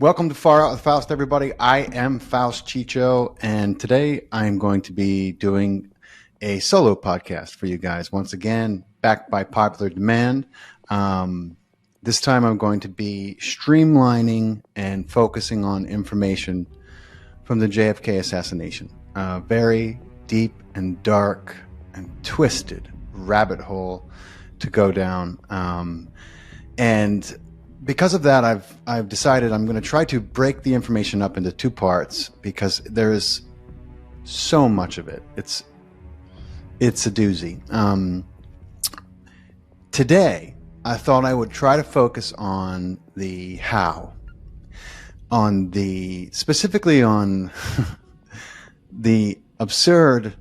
Welcome to Far Out with Faust, everybody. I am Faust Checho, and today I'm going to be doing a solo podcast for you guys. Once again, backed by popular demand. This time I'm going to be streamlining and focusing on information from the JFK assassination. Very deep and dark and twisted rabbit hole to go down. And because of that, I've decided I'm going to try to break the information up into two parts because there is so much of it. It's a doozy. Today, I thought I would try to focus on the how, specifically on the absurd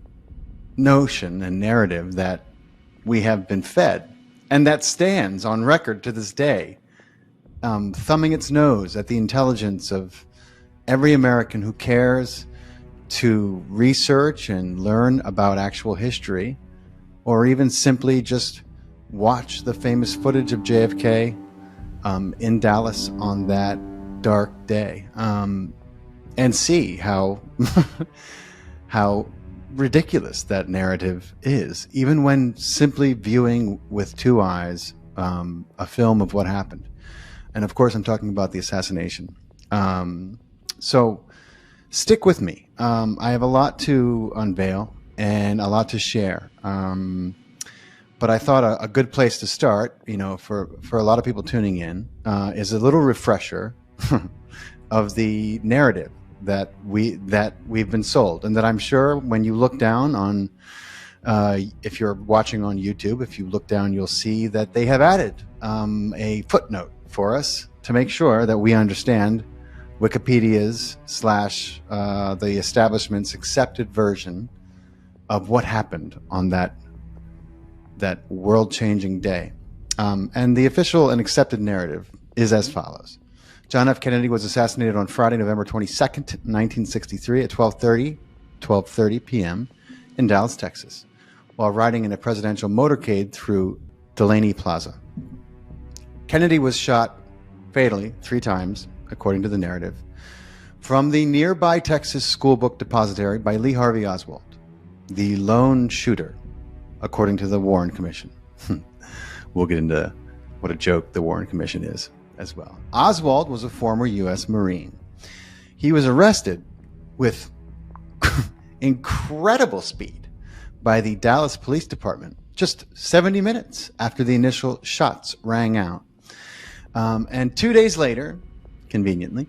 notion and narrative that we have been fed, and that stands on record to this day. Thumbing its nose at the intelligence of every American who cares to research and learn about actual history, or even simply just watch the famous footage of JFK in Dallas on that dark day, and see how how ridiculous that narrative is, even when simply viewing with two eyes a film of what happened. And of course, I'm talking about the assassination. So stick with me. I have a lot to unveil and a lot to share. But I thought a good place to start, for a lot of people tuning in, is a little refresher of the narrative that we've been sold, and that I'm sure when you look down on, if you're watching on YouTube, if you look down, you'll see that they have added a footnote for us to make sure that we understand Wikipedia's / the establishment's accepted version of what happened on that world-changing day. And the official and accepted narrative is as follows. John F. Kennedy was assassinated on Friday, November 22nd, 1963 at 12:30 p.m. in Dallas, Texas, while riding in a presidential motorcade through Delaney Plaza. Kennedy was shot fatally 3 times, according to the narrative, from the nearby Texas school book depository by Lee Harvey Oswald, the lone shooter, according to the Warren Commission. We'll get into what a joke the Warren Commission is as well. Oswald was a former U.S. Marine. He was arrested with incredible speed by the Dallas Police Department just 70 minutes after the initial shots rang out. And 2 days later, conveniently,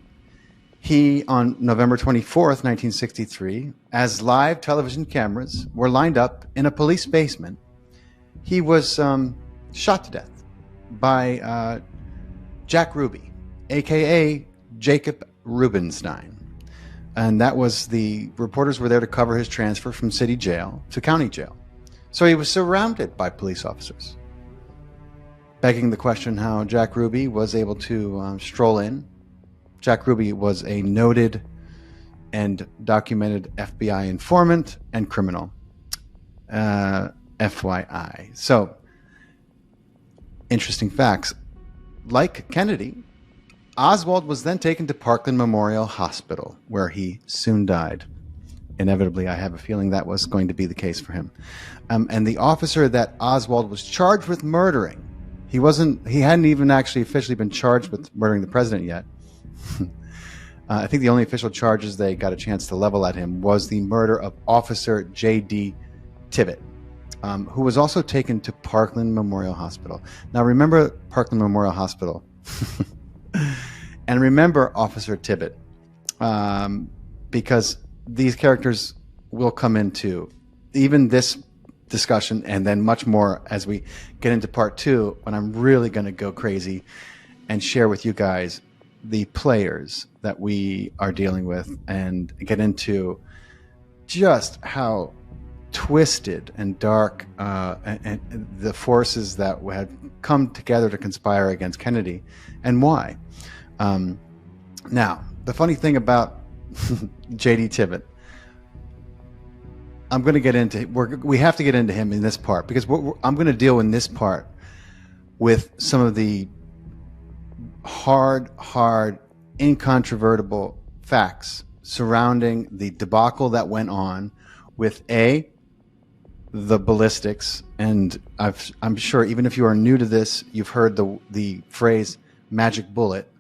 he, on November 24th, 1963, as live television cameras were lined up in a police basement, he was shot to death by Jack Ruby, a.k.a. Jacob Rubenstein. And that was the reporters were there to cover his transfer from city jail to county jail. So he was surrounded by police officers, begging the question how Jack Ruby was able to stroll in. Jack Ruby was a noted and documented FBI informant and criminal. FYI. So, interesting facts. Like Kennedy, Oswald was then taken to Parkland Memorial Hospital, where he soon died. Inevitably, I have a feeling that was going to be the case for him. And the officer that Oswald was charged with murdering, he hadn't even actually officially been charged with murdering the president yet. I think the only official charges they got a chance to level at him was the murder of Officer J.D. Tibbet, who was also taken to Parkland Memorial Hospital. Now remember Parkland Memorial Hospital. And remember Officer Tibbet, because these characters will come into even this discussion and then much more as we get into part 2, when I'm really going to go crazy and share with you guys the players that we are dealing with and get into just how twisted and dark and the forces that had come together to conspire against Kennedy and why. Now, the funny thing about J.D. Tibbet, I'm going to get into, we have to get into him in this part because I'm going to deal in this part with some of the hard incontrovertible facts surrounding the debacle that went on with the ballistics, and I'm sure even if you are new to this, you've heard the phrase magic bullet.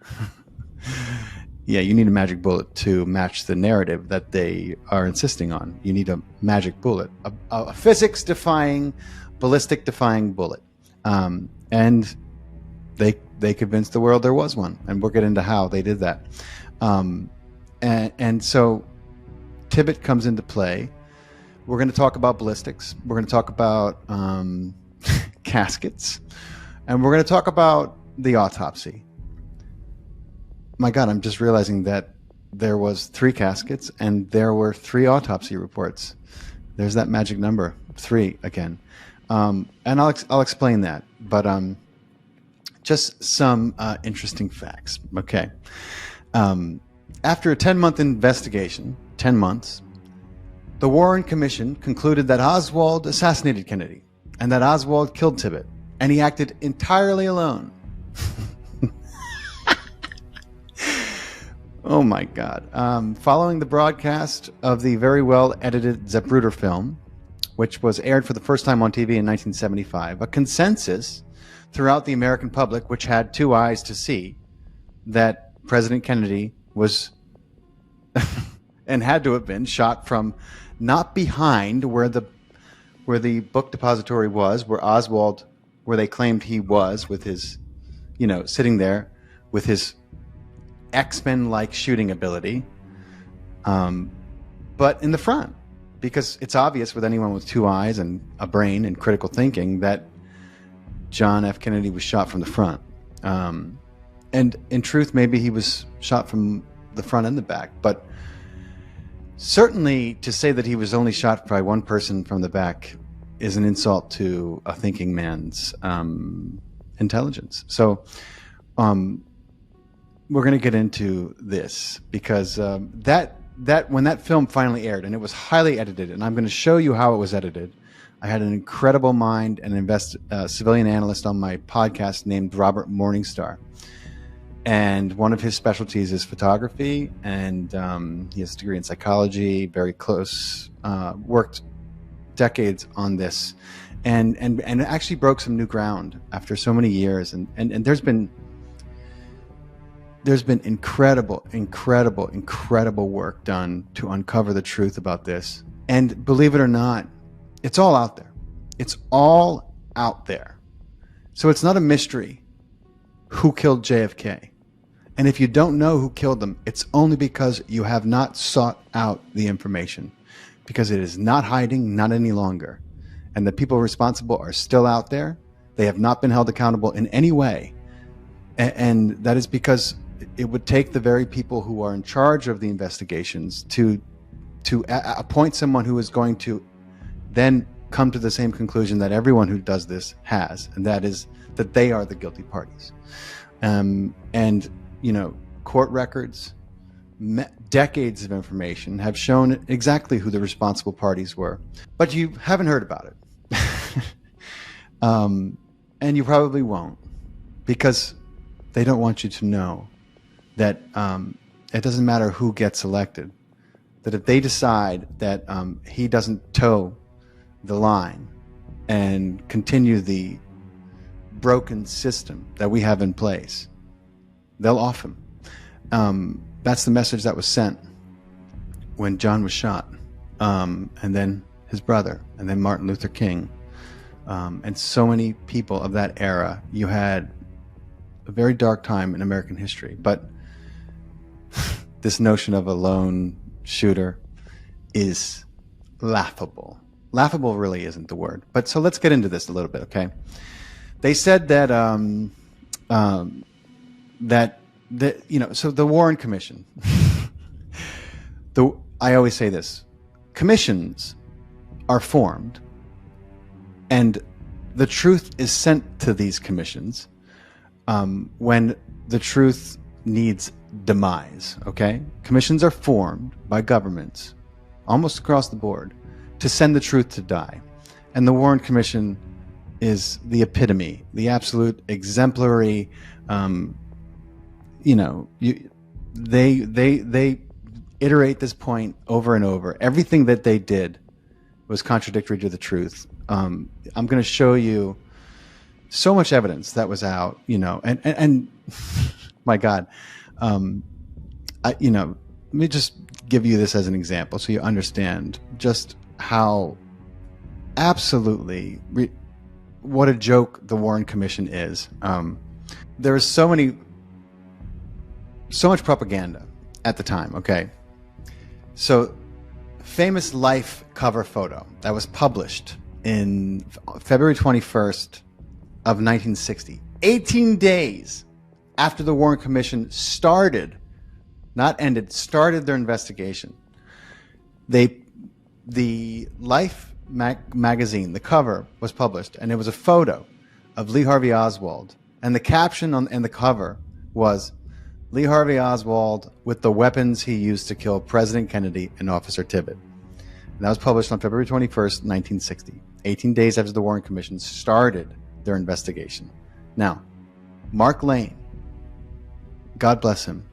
Yeah, you need a magic bullet to match the narrative that they are insisting on. You need a magic bullet, a physics-defying, ballistic-defying bullet. And they convinced the world there was one, and we'll get into how they did that. And so Tibbet comes into play. We're going to talk about ballistics. We're going to talk about caskets, and we're going to talk about the autopsy. My God, I'm just realizing that there was 3 caskets and there were 3 autopsy reports. There's that magic number, 3 again. And I'll explain that, but just some interesting facts. Okay. After a 10-month investigation, 10 months, the Warren Commission concluded that Oswald assassinated Kennedy and that Oswald killed Tibbet, and he acted entirely alone. Oh my God. Following the broadcast of the very well edited Zapruder film, which was aired for the first time on TV in 1975, a consensus throughout the American public, which had 2 eyes to see, that President Kennedy was and had to have been shot from not behind where the book depository was, where they claimed he was with his, sitting there with his X-Men-like shooting ability, but in the front, because it's obvious with anyone with 2 eyes and a brain and critical thinking that John F. Kennedy was shot from the front. And in truth, maybe he was shot from the front and the back, but certainly to say that he was only shot by one person from the back is an insult to a thinking man's intelligence. So we're going to get into this because that when that film finally aired, and it was highly edited, and I'm going to show you how it was edited. I had an incredible mind and civilian analyst on my podcast named Robert Morningstar. And one of his specialties is photography, and he has a degree in psychology, very close, worked decades on this, and actually broke some new ground after so many years. And there's been incredible work done to uncover the truth about this. And believe it or not, it's all out there. It's all out there. So it's not a mystery who killed JFK. And if you don't know who killed them, it's only because you have not sought out the information, because it is not hiding, not any longer. And the people responsible are still out there. They have not been held accountable in any way. And that is because it would take the very people who are in charge of the investigations to appoint someone who is going to then come to the same conclusion that everyone who does this has, and that is that they are the guilty parties. And court records, decades of information have shown exactly who the responsible parties were, but you haven't heard about it. And you probably won't, because they don't want you to know that it doesn't matter who gets elected, that if they decide that he doesn't toe the line and continue the broken system that we have in place, they'll off him. That's the message that was sent when John was shot, and then his brother, and then Martin Luther King, and so many people of that era. You had a very dark time in American history, but this notion of a lone shooter is laughable. Laughable really isn't the word. But so let's get into this a little bit, okay? They said that so the Warren Commission. I always say this: commissions are formed, and the truth is sent to these commissions when the truth needs demise. Okay, commissions are formed by governments almost across the board to send the truth to die, and the Warren Commission is the epitome, the absolute exemplary. The they iterate this point over and over. Everything that they did was contradictory to the truth. I'm going to show you so much evidence that was out, and my God, let me just give you this as an example so you understand just how absolutely what a joke the Warren Commission is. There was so much propaganda at the time. Okay, so famous Life cover photo that was published in February 21st of 1960, 18 days after the Warren Commission started their investigation. The Life magazine, the cover was published, and it was a photo of Lee Harvey Oswald, and the caption on the cover was Lee Harvey Oswald with the weapons he used to kill President Kennedy and Officer Tibbet. And that was published on February 21st, 1960, 18 days after the Warren Commission started their investigation. Now, Mark Lane, God bless him,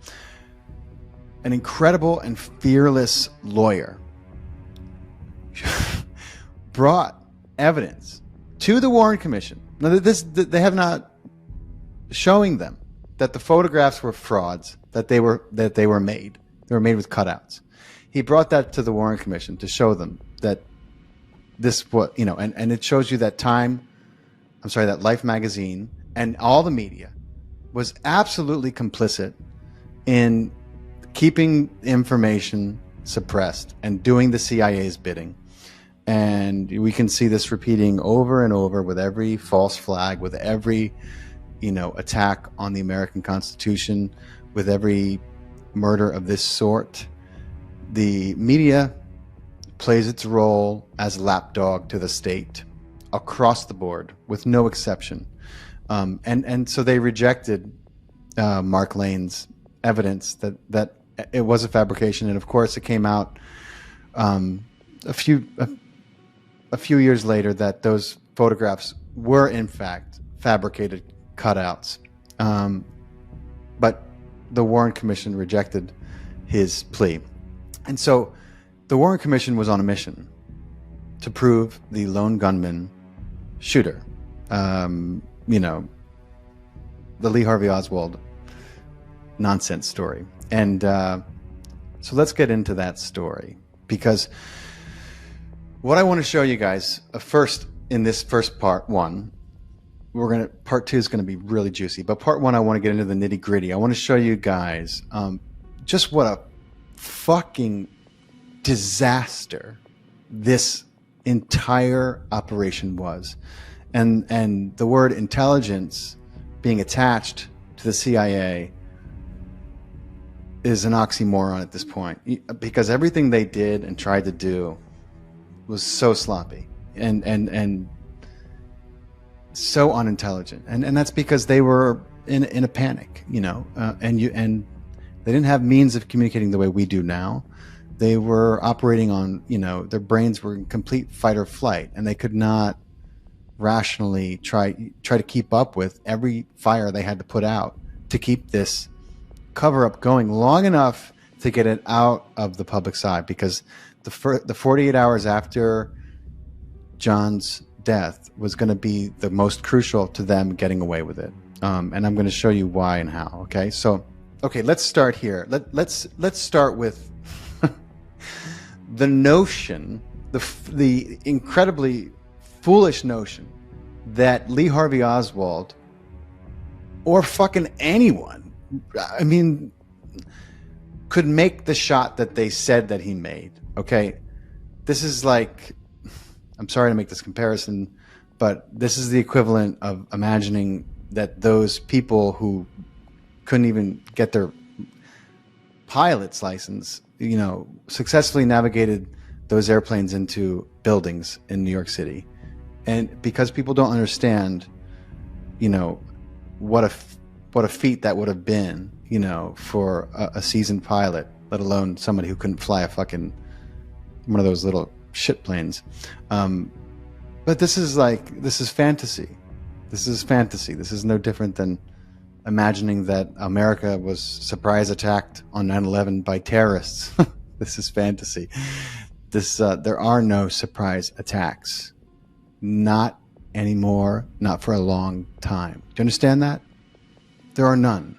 an incredible and fearless lawyer, brought evidence to the Warren Commission. Now, they have not showing them that the photographs were frauds, that they were made. They were made with cutouts. He brought that to the Warren Commission to show them that this was, and it shows you that that Life magazine and all the media was absolutely complicit in keeping information suppressed and doing the CIA's bidding. And we can see this repeating over and over with every false flag, with every, attack on the American Constitution, with every murder of this sort. The media plays its role as lapdog to the state across the board, with no exception. And so they rejected Mark Lane's evidence that it was a fabrication. And of course, it came out a few years later that those photographs were in fact fabricated cutouts. But the Warren Commission rejected his plea. And so the Warren Commission was on a mission to prove the lone gunman shooter, the Lee Harvey Oswald nonsense story. And so let's get into that story, because what I want to show you guys first in this first part one, part two is going to be really juicy, but part one, I want to get into the nitty gritty. I want to show you guys just what a fucking disaster this entire operation was. And the word intelligence being attached to the CIA is an oxymoron at this point, because everything they did and tried to do was so sloppy and so unintelligent, and that's because they were in a panic, and they didn't have means of communicating the way we do now. They were operating on, their brains were in complete fight or flight, and they could not rationally try to keep up with every fire they had to put out to keep this cover up going long enough to get it out of the public's eye, because the 48 hours after John's death was going to be the most crucial to them getting away with it. And I'm going to show you why and how. Okay. So, let's start here. Let's start with the notion, the incredibly foolish notion that Lee Harvey Oswald, or fucking anyone, could make the shot that they said that he made. Okay, this is like, I'm sorry to make this comparison, but this is the equivalent of imagining that those people who couldn't even get their pilot's license, successfully navigated those airplanes into buildings in New York City. And because people don't understand, what a feat that would have been, for a seasoned pilot, let alone somebody who couldn't fly a fucking one of those little shit planes. But this is fantasy. This is fantasy. This is no different than, imagining that America was surprise attacked on 9/11 by terrorists. This is fantasy. There are no surprise attacks. Not anymore, not for a long time. Do you understand that? There are none.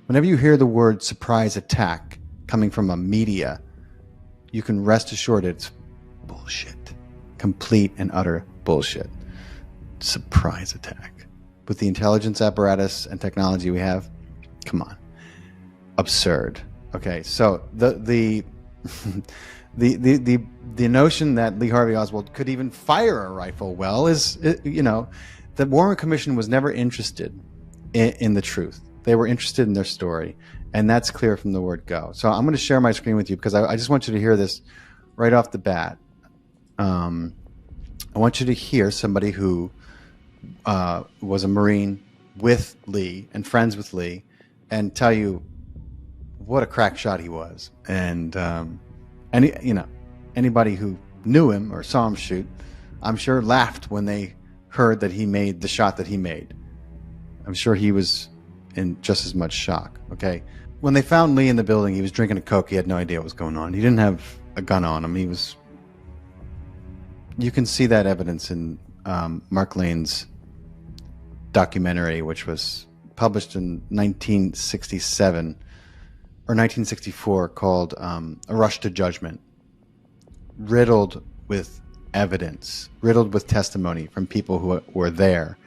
Whenever you hear the word surprise attack coming from a media, you can rest assured it's bullshit. Complete and utter bullshit. Surprise attack. With the intelligence apparatus and technology we have, come on. Absurd. Okay, so the the notion that Lee Harvey Oswald could even fire a rifle well is, the Warren Commission was never interested in the truth. They were interested in their story, and that's clear from the word go. So I'm going to share my screen with you because I just want you to hear this right off the bat. I want you to hear somebody who was a Marine with Lee and friends with Lee and tell you what a crack shot he was. And anybody who knew him or saw him shoot, I'm sure laughed when they heard that he made the shot that he made. I'm sure he was in just as much shock. Okay. When they found Lee in the building, he was drinking a Coke. He had no idea what was going on. He didn't have a gun on him. You can see that evidence in Mark Lane's documentary, which was published in 1967 or 1964, called A Rush to Judgment, riddled with evidence, riddled with testimony from people who were there.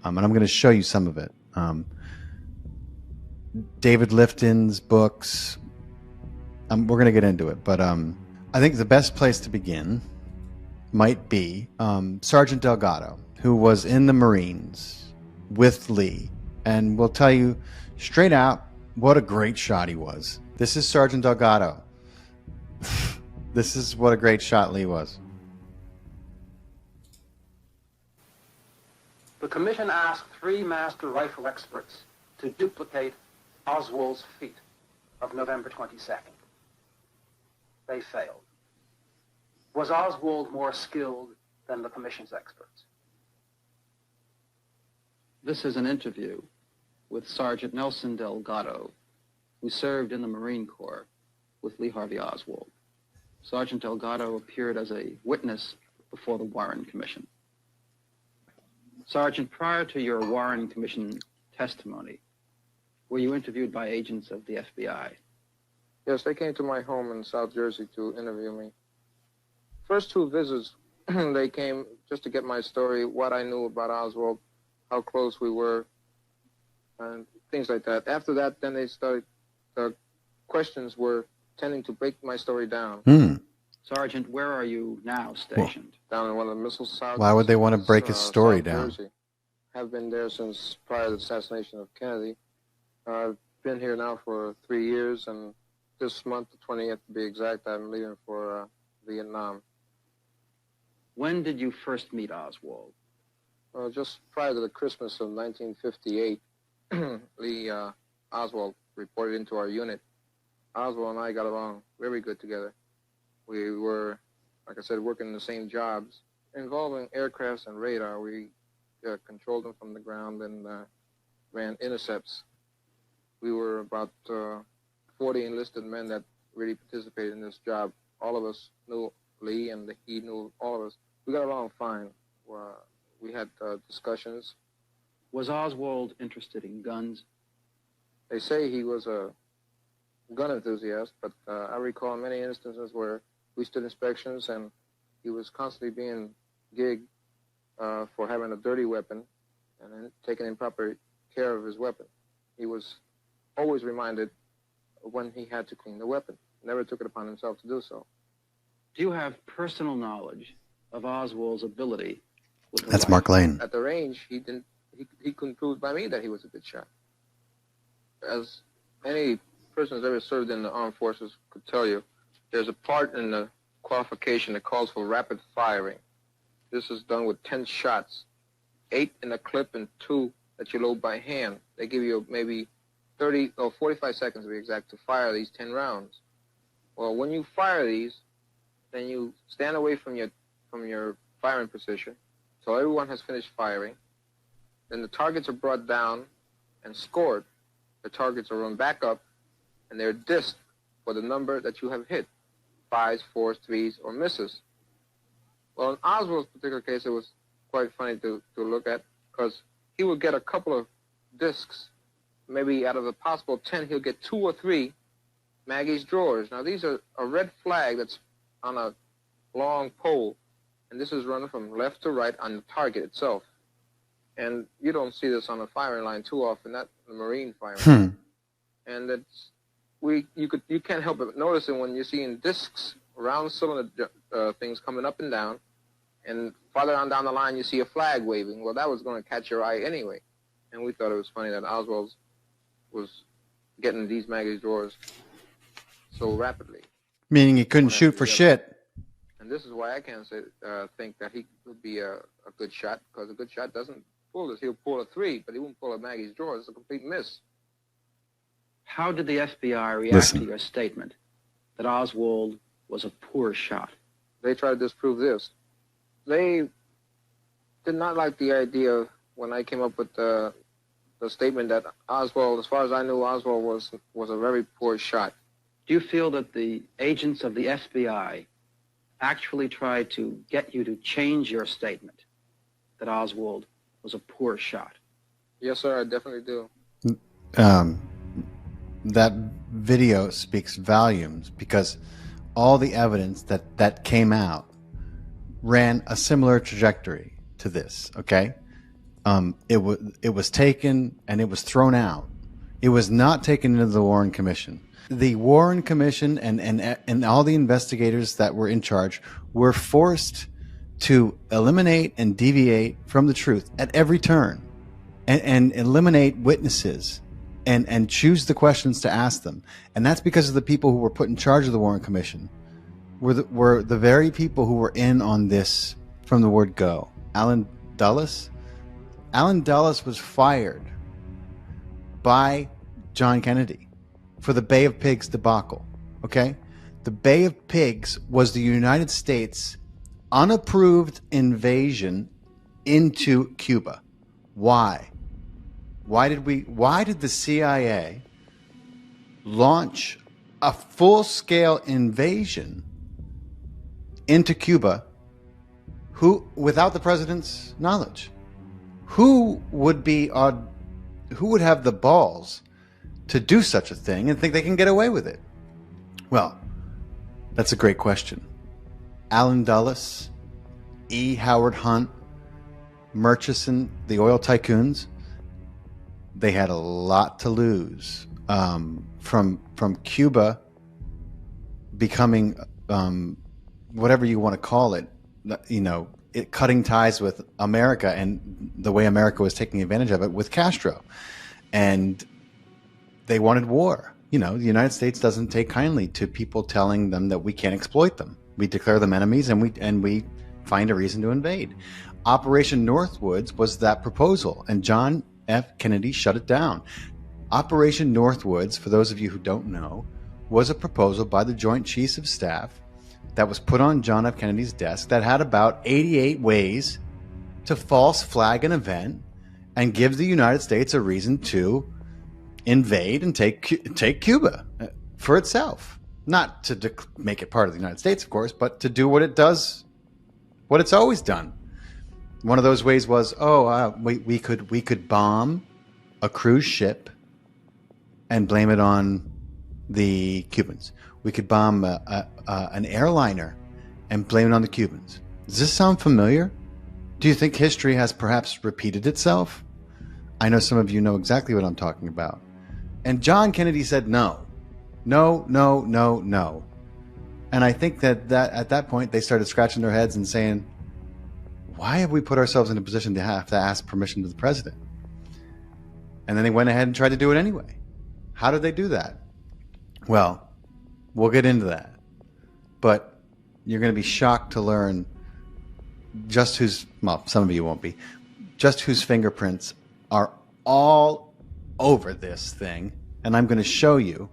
And I'm going to show you some of it. David Lifton's books. We're going to get into it, but I think the best place to begin might be Sergeant Delgado, who was in the Marines with Lee, and will tell you straight out what a great shot he was. This is Sergeant Delgado. This is what a great shot Lee was. The commission asked 3 master rifle experts to duplicate Oswald's feat of November 22nd. They failed. Was Oswald more skilled than the commission's experts? This is an interview with Sergeant Nelson Delgado, who served in the Marine Corps with Lee Harvey Oswald. Sergeant Delgado appeared as a witness before the Warren Commission. Sergeant, prior to your Warren Commission testimony, were you interviewed by agents of the FBI? Yes, they came to my home in South Jersey to interview me. First 2 visits, they came just to get my story, what I knew about Oswald, how close we were, and things like that. After that, then they started, the questions were tending to break my story down. Sergeant, where are you now stationed? Down in one of the missile sites. Why would they want to break his story down? Jersey. Have been there since prior to the assassination of Kennedy. I've been here now for 3 years, and this month, the 20th to be exact, I'm leaving for Vietnam. When did you first meet Oswald? Just prior to the Christmas of 1958, Lee Oswald reported into our unit. Oswald and I got along very good together. We were, like I said, working the same jobs involving aircrafts and radar. We controlled them from the ground and ran intercepts. We were about 40 enlisted men that really participated in this job. All of us knew Lee, and he knew all of us. We got along fine. We had discussions. Was Oswald interested in guns? They say he was a gun enthusiast, but I recall many instances where we stood inspections and he was constantly being gigged for having a dirty weapon and then taking improper care of his weapon. He was always reminded of when he had to clean the weapon. Never took it upon himself to do so. Do you have personal knowledge of Oswald's ability with the That's rifle? Mark Lane. At the range, he couldn't prove by me that he was a good shot. As any person who's ever served in the armed forces could tell you, there's a part in the qualification that calls for rapid firing. This is done with 10 shots, 8 in a clip and 2 that you load by hand. They give you maybe 30 or 45 seconds to be exact to fire these 10 rounds. Well, when you fire these, then you stand away from your firing position, so everyone has finished firing. Then the targets are brought down and scored, the targets are run back up, and they're disked for the number that you have hit, 5s, 4s, 3s, or misses. Well, in Oswald's particular case, it was quite funny to look at, because he would get a couple of discs. Maybe out of the possible 10, he'll get 2 or 3 Maggie's drawers. Now, these are a red flag that's on a long pole, and this is running from left to right on the target itself. And you don't see this on the firing line too often, not the Marine firing line. And it's, you can't help but notice it when you're seeing discs, round cylinder things coming up and down, and farther on down the line you see a flag waving. Well, that was going to catch your eye anyway. And we thought it was funny that Oswald was getting these Maggie's drawers so rapidly. Meaning he couldn't shoot for shit. And this is why I can't think that he would be a good shot, because a good shot doesn't pull this. He'll pull a 3, but he won't pull a Maggie's drawers. It's a complete miss. How did the FBI react to your statement that Oswald was a poor shot? They tried to disprove this. They did not like the idea when I came up with the statement that Oswald, as far as I knew, Oswald was a very poor shot. Do you feel that the agents of the FBI actually tried to get you to change your statement that Oswald was a poor shot? Yes, sir, I definitely do. That video speaks volumes, because all the evidence that came out ran a similar trajectory to this, okay? It was taken and it was thrown out. It was not taken into the Warren Commission. The Warren Commission and all the investigators that were in charge were forced to eliminate and deviate from the truth at every turn, and eliminate witnesses and choose the questions to ask them. And that's because of the people who were put in charge of the Warren Commission were the very people who were in on this from the word go. Allen Dulles was fired by John Kennedy for the Bay of Pigs debacle, okay? The Bay of Pigs was the United States' unapproved invasion into Cuba. Why? Why did the CIA launch a full-scale invasion into Cuba without the president's knowledge? Who would have the balls to do such a thing and think they can get away with it? Well, that's a great question. Allen Dulles, E. Howard Hunt, Murchison, the oil tycoons, they had a lot to lose from Cuba becoming whatever you want to call it, cutting ties with America, and the way America was taking advantage of it with Castro. And they wanted war. The United States doesn't take kindly to people telling them that we can't exploit them. We declare them enemies, and we find a reason to invade. Operation Northwoods was that proposal, and John F. Kennedy shut it down. Operation Northwoods, for those of you who don't know, was a proposal by the Joint Chiefs of Staff that was put on John F. Kennedy's desk that had about 88 ways to false flag an event and give the United States a reason to invade and take Cuba for itself. Not to make it part of the United States, of course, but to do what it does, what it's always done. One of those ways was, we could bomb a cruise ship and blame it on the Cubans. We could bomb an airliner and blame it on the Cubans. Does this sound familiar? Do you think history has perhaps repeated itself? I know some of you know exactly what I'm talking about. And John Kennedy said no. No, no, no, no. And I think that at that point they started scratching their heads and saying, why have we put ourselves in a position to have to ask permission to the president? And then they went ahead and tried to do it anyway. How did they do that? Well, we'll get into that. But you're going to be shocked to learn some of you won't be, just whose fingerprints are all over this thing. And I'm going to show you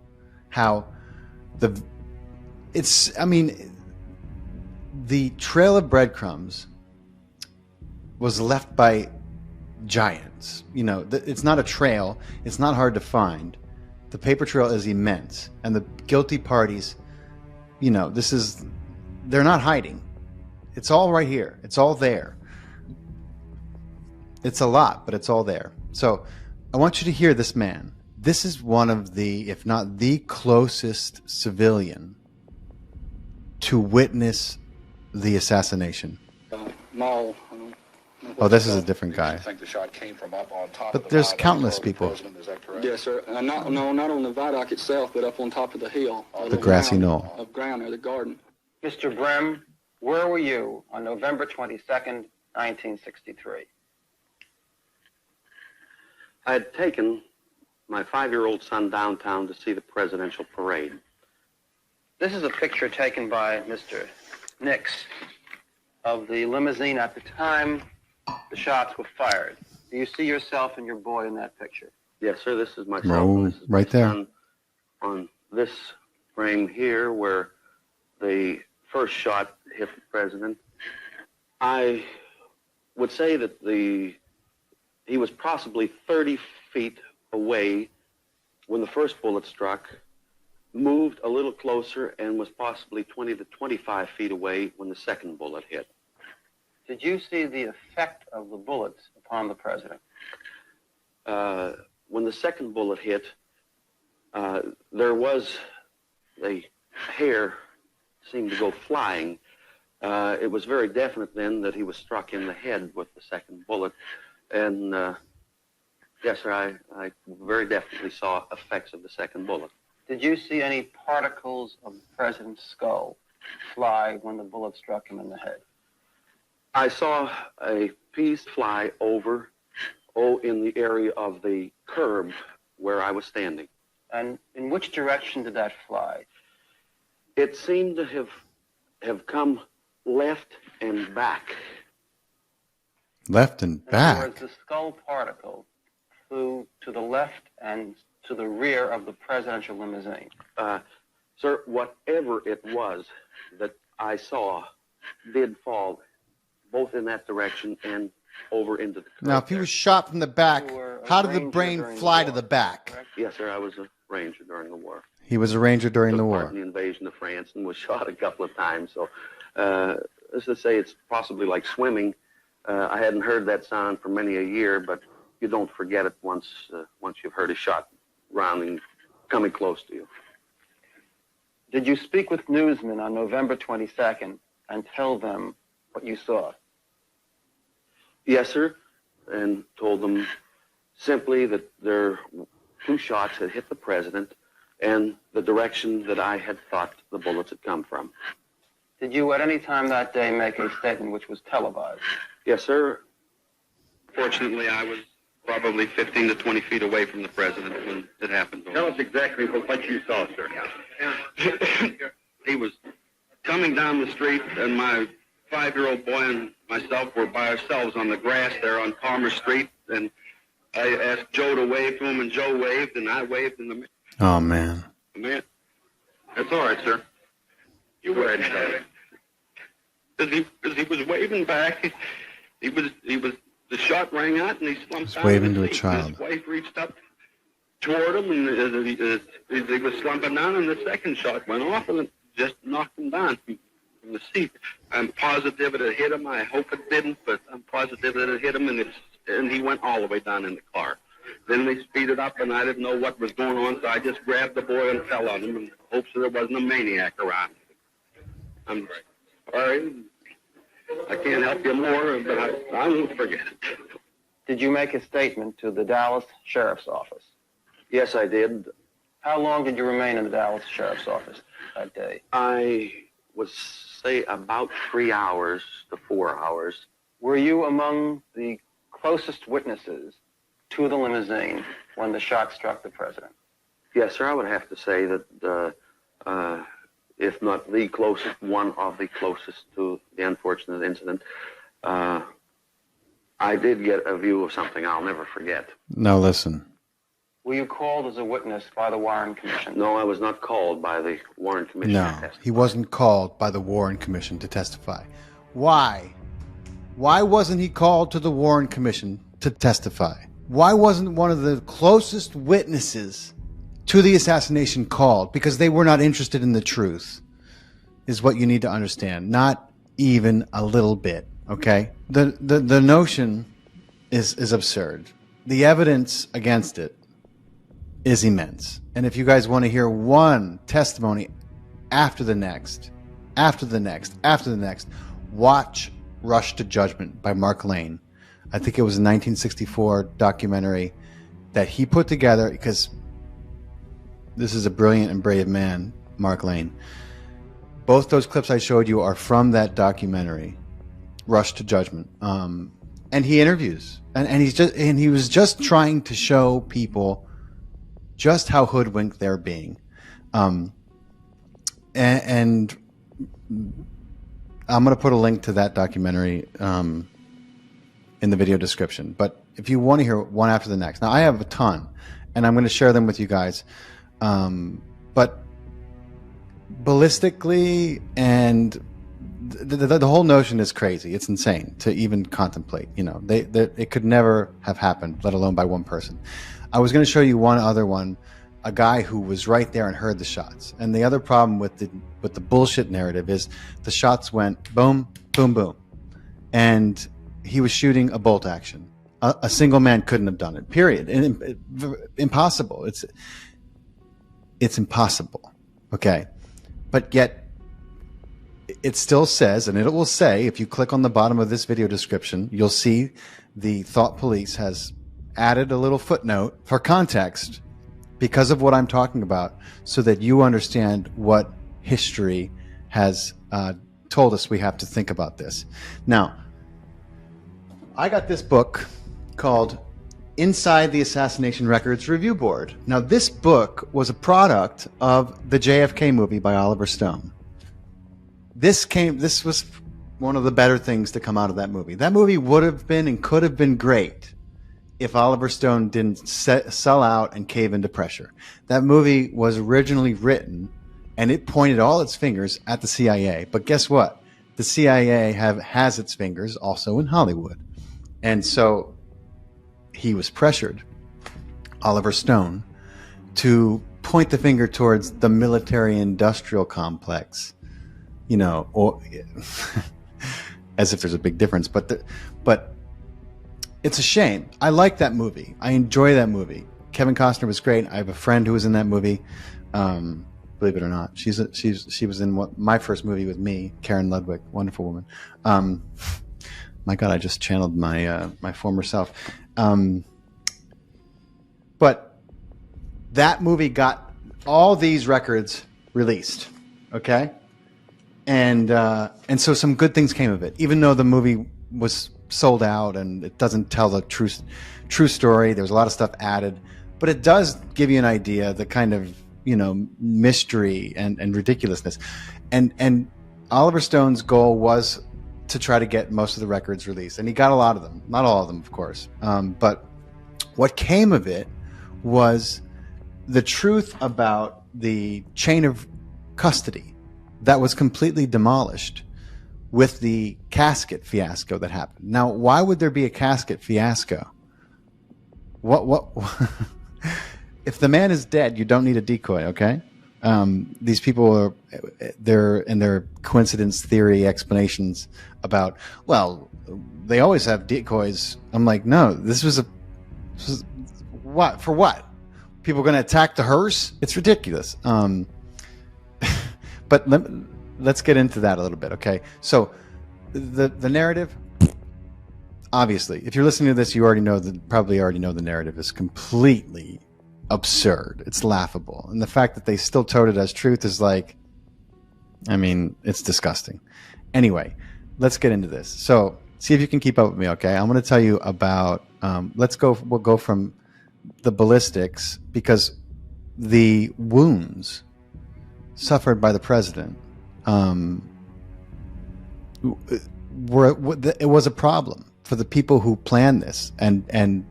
how the trail of breadcrumbs was left by giants. You know, it's not a trail. It's not hard to find. The paper trail is immense, and the guilty parties, you know, they're not hiding. It's all right here. It's all there. It's a lot, but it's all there. So I want you to hear this man. This is one of the, if not the closest civilian to witness the assassination. Knoll. Oh, this is a different guy. I think the shot came from up on top But of the there's viaduct countless over the people. president, is that correct? Yes, sir. Not on the viaduct itself, but up on top of the hill. The grassy knoll. Of ground or the garden. Mr. Brehm, where were you on November 22nd, 1963? I had taken my 5-year-old son downtown to see the presidential parade. This is a picture taken by Mr. Nix of the limousine at the time the shots were fired. Do you see yourself and your boy in that picture? Yes, sir, this is myself. Oh, and this is right my there. son on this frame here where the first shot hit the president. I would say that he was possibly 30 feet away when the first bullet struck, moved a little closer, and was possibly 20 to 25 feet away when the second bullet hit. Did you see the effect of the bullets upon the president? When the second bullet hit, there was the hair seemed to go flying. It was very definite then that he was struck in the head with the second bullet. And yes, sir, I very definitely saw effects of the second bullet. Did you see any particles of the president's skull fly when the bullet struck him in the head? I saw a piece fly over, in the area of the curb where I was standing. And in which direction did that fly? It seemed to have come left and back. Left and In other back. words, the skull particle flew to the left and to the rear of the presidential limousine. Sir, whatever it was that I saw did fall both in that direction and over into the curb. Now, if he was shot from the back, You were a how did the ranger brain during the fly to war, the back? correct? Yes, sir, I was a ranger during the war. He was a ranger during the Took part war. in the invasion of France and was shot a couple of times. So, let's just say it's possibly like swimming. I hadn't heard that sound for many a year, but you don't forget it once you've heard a shot rounding, coming close to you. Did you speak with newsmen on November 22nd and tell them what you saw? Yes, sir, and told them simply that their two shots had hit the president and the direction that I had thought the bullets had come from. Did you at any time that day make a statement which was televised? Yes, sir. Fortunately, I was probably 15 to 20 feet away from the president when it happened. Tell us exactly what you saw, sir. He was coming down the street, and my 5-year-old boy and myself were by ourselves on the grass there on Palmer Street, and I asked Joe to wave to him, and Joe waved, and I waved, and the Oh, man. man, that's all right, sir. You were ahead, sir. As he was waving back, he was. The shot rang out, and he slumped He's down. waving in to the a seat. child. His wife reached up toward him, and as he was slumping down, and the second shot went off, and it just knocked him down from the seat. I'm positive it had hit him. I hope it didn't, but I'm positive that it hit him, and he went all the way down in the car. Then they speeded up, and I didn't know what was going on, so I just grabbed the boy and fell on him in hopes that there wasn't a maniac around. I'm sorry. I can't help you more, but I won't forget it. Did you make a statement to the Dallas Sheriff's Office? Yes, I did. How long did you remain in the Dallas Sheriff's Office that day? I would say about 3 hours to 4 hours. Were you among the closest witnesses to the limousine when the shot struck the president? Yes, sir, I would have to say that, if not the closest, one of the closest to the unfortunate incident. I did get a view of something I'll never forget. Now, listen. Were you called as a witness by the Warren Commission? No, I was not called by the Warren Commission to No, testify. he wasn't called by the Warren Commission to testify. Why? Why wasn't he called to the Warren Commission to testify? Why wasn't one of the closest witnesses to the assassination called? Because they were not interested in the truth, is what you need to understand. Not even a little bit, okay? The notion is absurd. The evidence against it is immense. And if you guys want to hear one testimony after the next, watch Rush to Judgment by Mark Lane. I think it was a 1964 documentary that he put together, because this is a brilliant and brave man, Mark Lane. Both those clips I showed you are from that documentary, Rush to Judgment. And he interviews, and he was just trying to show people just how hoodwinked they're being. And I'm going to put a link to that documentary in the video description. But if you want to hear one after the next, now I have a ton, and I'm going to share them with you guys. But ballistically, and the whole notion is crazy. It's insane to even contemplate. You know, it could never have happened, let alone by one person. I was going to show you one other one, a guy who was right there and heard the shots. And the other problem with the bullshit narrative is the shots went boom, boom, boom, and he was shooting a bolt action. A single man couldn't have done it. Period. Impossible. It's impossible. Okay, but yet it still says, and it will say, if you click on the bottom of this video description, you'll see the Thought Police has added a little footnote for context because of what I'm talking about, so that you understand what history has told us we have to think about this. Now, I got this book called Inside the Assassination Records Review Board. Now, this book was a product of the JFK movie by Oliver Stone. This was one of the better things to come out of that movie. That movie would have been and could have been great if Oliver Stone didn't sell out and cave into pressure. That movie was originally written, and it pointed all its fingers at the CIA. But guess what? The CIA has its fingers also in Hollywood. And so he was pressured, Oliver Stone, to point the finger towards the military-industrial complex, you know, or as if there's a big difference. But it's a shame. I like that movie. I enjoy that movie. Kevin Costner was great. I have a friend who was in that movie. Believe it or not, she was in my first movie with me, Karen Ludwig, wonderful woman. My God, I just channeled my former self. But that movie got all these records released, okay? And so some good things came of it, even though the movie was sold out and it doesn't tell the true story. There's a lot of stuff added, but it does give you an idea, the kind of, you know, mystery and ridiculousness. And Oliver Stone's goal was to try to get most of the records released, and he got a lot of them, not all of them, of course. But what came of it was the truth about the chain of custody that was completely demolished with the casket fiasco that happened. Now, why would there be a casket fiasco? What? If the man is dead, you don't need a decoy, okay? These people are their coincidence theory explanations about, well, they always have decoys. I'm like, no, this was what? For what? People are going to attack the hearse? It's ridiculous. But let's get into that a little bit, okay? So the narrative, obviously, if you're listening to this, you probably already know the narrative is completely absurd. It's laughable. And the fact that they still tote it as truth is like, I mean, it's disgusting. Anyway, let's get into this. So see if you can keep up with me, okay? I'm going to tell you about, we'll go from the ballistics, because the wounds suffered by the president it was a problem for the people who planned this and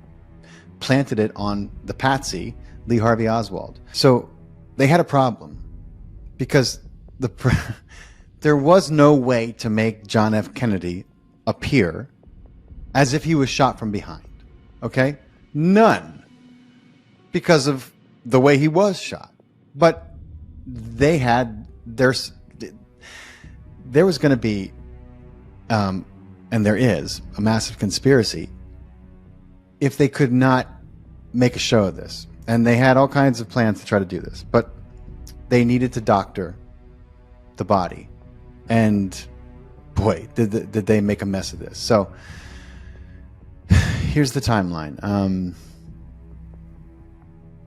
planted it on the patsy, Lee Harvey Oswald. So they had a problem because there was no way to make John F. Kennedy appear as if he was shot from behind. Okay? None. Because of the way he was shot. But they had there was going to be, and there is, a massive conspiracy if they could not make a show of this. And they had all kinds of plans to try to do this. But they needed to doctor the body. And boy, did they make a mess of this. So here's the timeline.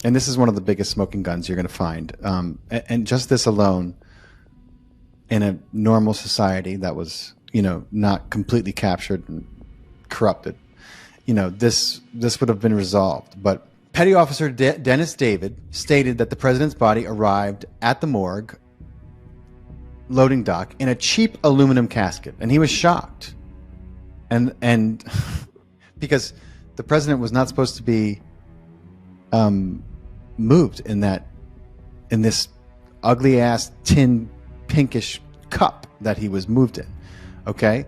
And this is one of the biggest smoking guns you're going to find. And just this alone, in a normal society that was, not completely captured and corrupted, this would have been resolved. But Petty Officer Dennis David stated that the president's body arrived at the morgue loading dock in a cheap aluminum casket, and he was shocked. And because the president was not supposed to be moved in this ugly ass tin pinkish cup that he was moved in. Okay?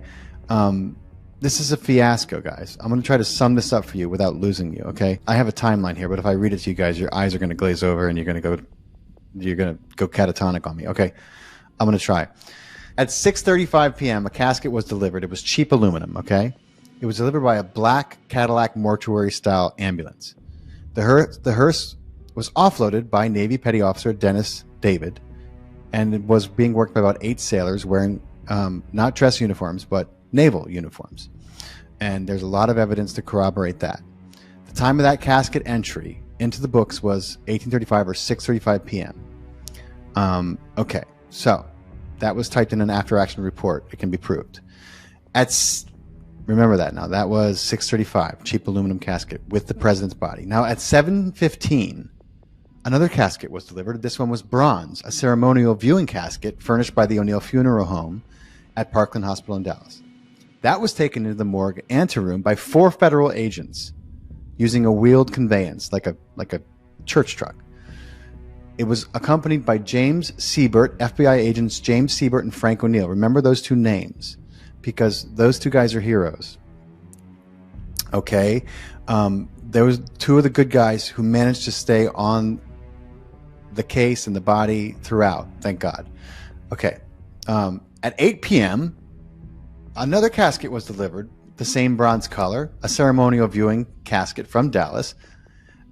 This is a fiasco, guys. I'm going to try to sum this up for you without losing you, okay? I have a timeline here, but if I read it to you guys, your eyes are going to glaze over and you're going to go catatonic on me. Okay? I'm going to try. At 6:35 p.m., a casket was delivered. It was cheap aluminum, okay? It was delivered by a black Cadillac mortuary-style ambulance. The hearse was offloaded by Navy Petty Officer Dennis David, and it was being worked by about 8 sailors wearing not dress uniforms, but naval uniforms. And there's a lot of evidence to corroborate that. The time of that casket entry into the books was 1835 or 6:35 p.m. Okay, so that was typed in an after-action report. It can be proved. Remember that now. That was 6:35, cheap aluminum casket with the president's body. Now at 7:15, another casket was delivered. This one was bronze, a ceremonial viewing casket furnished by the O'Neill Funeral Home at Parkland Hospital in Dallas. That was taken into the morgue anteroom by 4 federal agents using a wheeled conveyance, like a church truck. It was accompanied by James Siebert, FBI agents James Siebert and Frank O'Neill. Remember those 2 names, because those 2 guys are heroes. Okay? There was 2 of the good guys who managed to stay on the case and the body throughout. Thank God. Okay. At 8 p.m., another casket was delivered, the same bronze color, a ceremonial viewing casket from Dallas.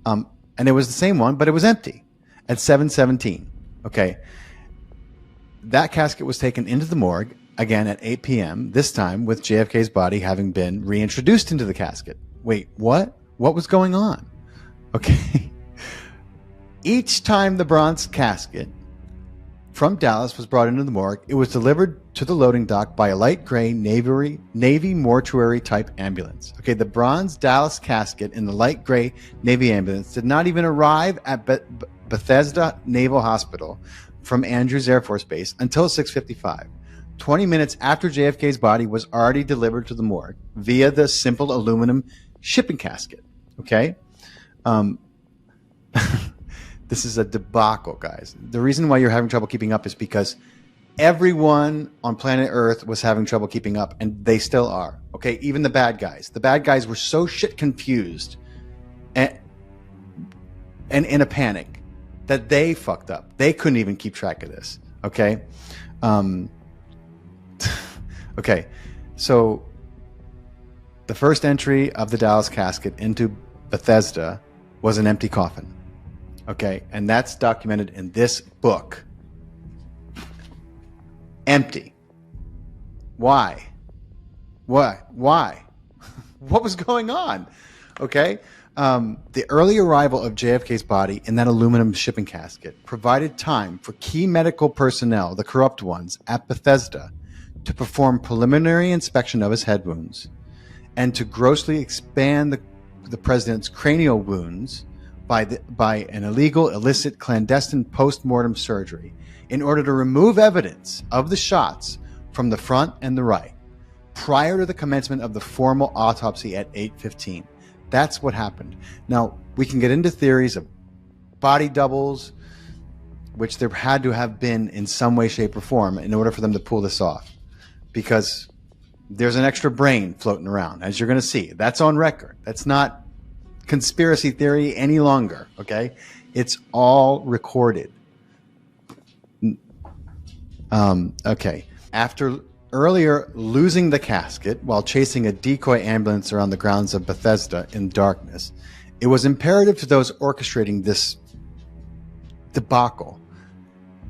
And it was the same one, but it was empty at 7:17. Okay. That casket was taken into the morgue, again at 8 p.m., this time with JFK's body having been reintroduced into the casket. Wait, what? What was going on? Okay. Each time the bronze casket from Dallas was brought into the morgue, it was delivered to the loading dock by a light gray Navy mortuary type ambulance. Okay, the bronze Dallas casket in the light gray Navy ambulance did not even arrive at Bethesda Naval Hospital from Andrews Air Force Base until 6:55. 20 minutes after JFK's body was already delivered to the morgue via the simple aluminum shipping casket. Okay? This is a debacle, guys. The reason why you're having trouble keeping up is because everyone on planet Earth was having trouble keeping up, and they still are. Okay? Even the bad guys. The bad guys were so shit confused and in a panic that they fucked up. They couldn't even keep track of this. Okay? Okay. So the first entry of the Dallas casket into Bethesda was an empty coffin. Okay, and that's documented in this book. Empty. Why? What? Why? What was going on? Okay, the early arrival of JFK's body in that aluminum shipping casket provided time for key medical personnel, the corrupt ones, at Bethesda to perform preliminary inspection of his head wounds and to grossly expand the president's cranial wounds by an illegal, illicit, clandestine post-mortem surgery in order to remove evidence of the shots from the front and the right prior to the commencement of the formal autopsy at 8:15. That's what happened. Now, we can get into theories of body doubles, which there had to have been in some way, shape, or form in order for them to pull this off, because there's an extra brain floating around, as you're going to see. That's on record. That's not conspiracy theory any longer, okay? It's all recorded. Okay. After earlier losing the casket while chasing a decoy ambulance around the grounds of Bethesda in darkness, it was imperative to those orchestrating this debacle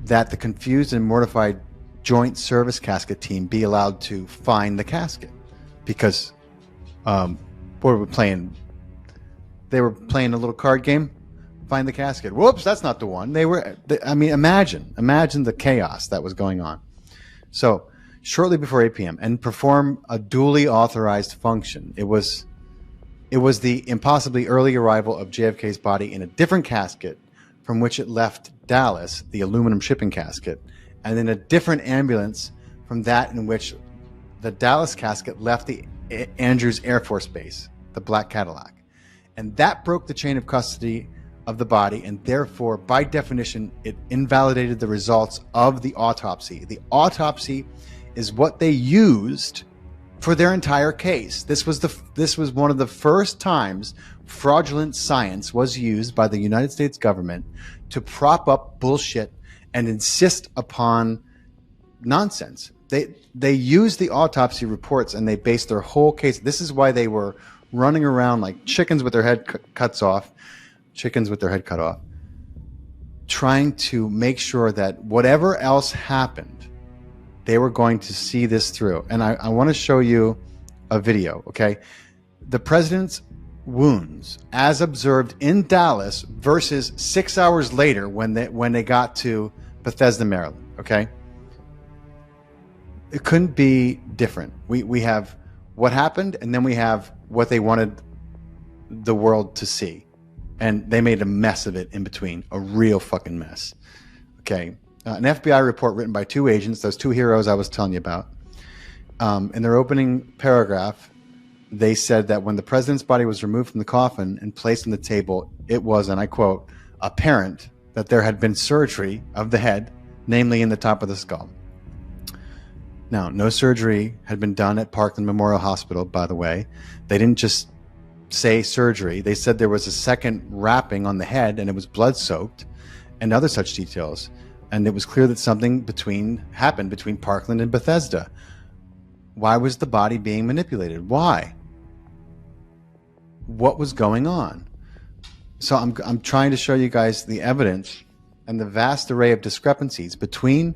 that the confused and mortified Joint Service Casket team be allowed to find the casket. Because what were we playing? They were playing a little card game. Find the casket. Whoops, that's not the one. Imagine the chaos that was going on. So, shortly before 8 p.m. and perform a duly authorized function. It was the impossibly early arrival of JFK's body in a different casket from which it left Dallas, the aluminum shipping casket, and then a different ambulance from that in which the Dallas casket left the Andrews Air Force Base, the black Cadillac. And that broke the chain of custody of the body, and therefore, by definition, it invalidated the results of the autopsy. The autopsy is what they used for their entire case. This was one of the first times fraudulent science was used by the United States government to prop up bullshit and insist upon nonsense. They used the autopsy reports and they based their whole case. This is why they were running around like chickens with their head cut off, trying to make sure that whatever else happened, they were going to see this through. And I want to show you a video, okay? The president's wounds, as observed in Dallas, versus 6 hours later when they got to Bethesda, Maryland, okay? It couldn't be different. We have what happened, and then we have what they wanted the world to see. And they made a mess of it in between, a real fucking mess. Okay. An FBI report written by two agents, those two heroes I was telling you about. In their opening paragraph, they said that when the president's body was removed from the coffin and placed on the table, it was, and I quote, apparent that there had been surgery of the head, namely in the top of the skull. Now, no surgery had been done at Parkland Memorial Hospital, by the way. They didn't just say surgery. They said there was a second wrapping on the head and it was blood-soaked and other such details. And it was clear that something happened between Parkland and Bethesda. Why was the body being manipulated? Why? What was going on? So I'm trying to show you guys the evidence and the vast array of discrepancies between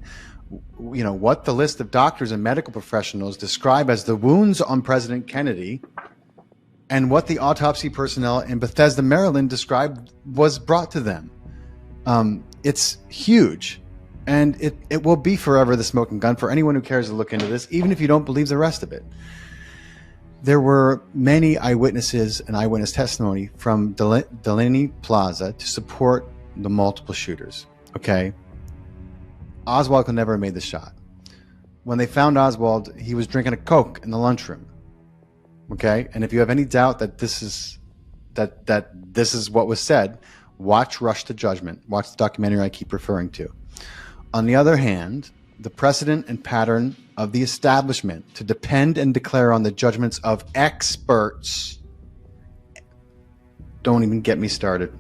what the list of doctors and medical professionals describe as the wounds on President Kennedy and what the autopsy personnel in Bethesda, Maryland described was brought to them. It's huge. And it will be forever the smoking gun for anyone who cares to look into this, even if you don't believe the rest of it. There were many eyewitnesses and eyewitness testimony from Delaney Plaza to support the multiple shooters. Okay? Oswald could never have made the shot. When they found Oswald, he was drinking a Coke in the lunchroom. Okay? And if you have any doubt that this is what was said, watch Rush to Judgment. Watch the documentary I keep referring to. On the other hand, the precedent and pattern of the establishment to depend and declare on the judgments of experts. Don't even get me started,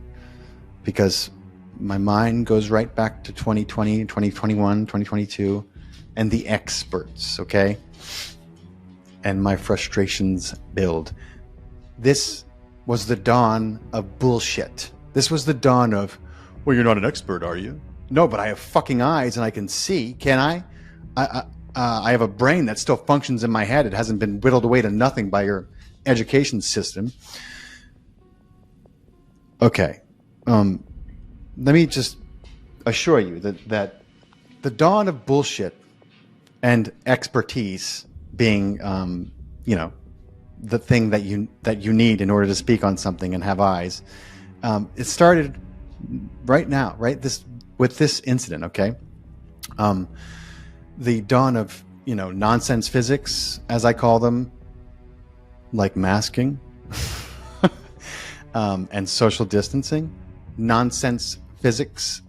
because my mind goes right back to 2020, 2021, 2022, and the experts, okay? And my frustrations build. This was the dawn of bullshit. This was the dawn of, well, you're not an expert, are you? No, but I have fucking eyes and I can see. Can I? I have a brain that still functions in my head. It hasn't been whittled away to nothing by your education system. Okay. Let me just assure you that the dawn of bullshit and expertise being, the thing that you need in order to speak on something and have eyes, it started right now, right? With this incident, okay? The dawn of, nonsense physics, as I call them, like masking and social distancing. Nonsense physics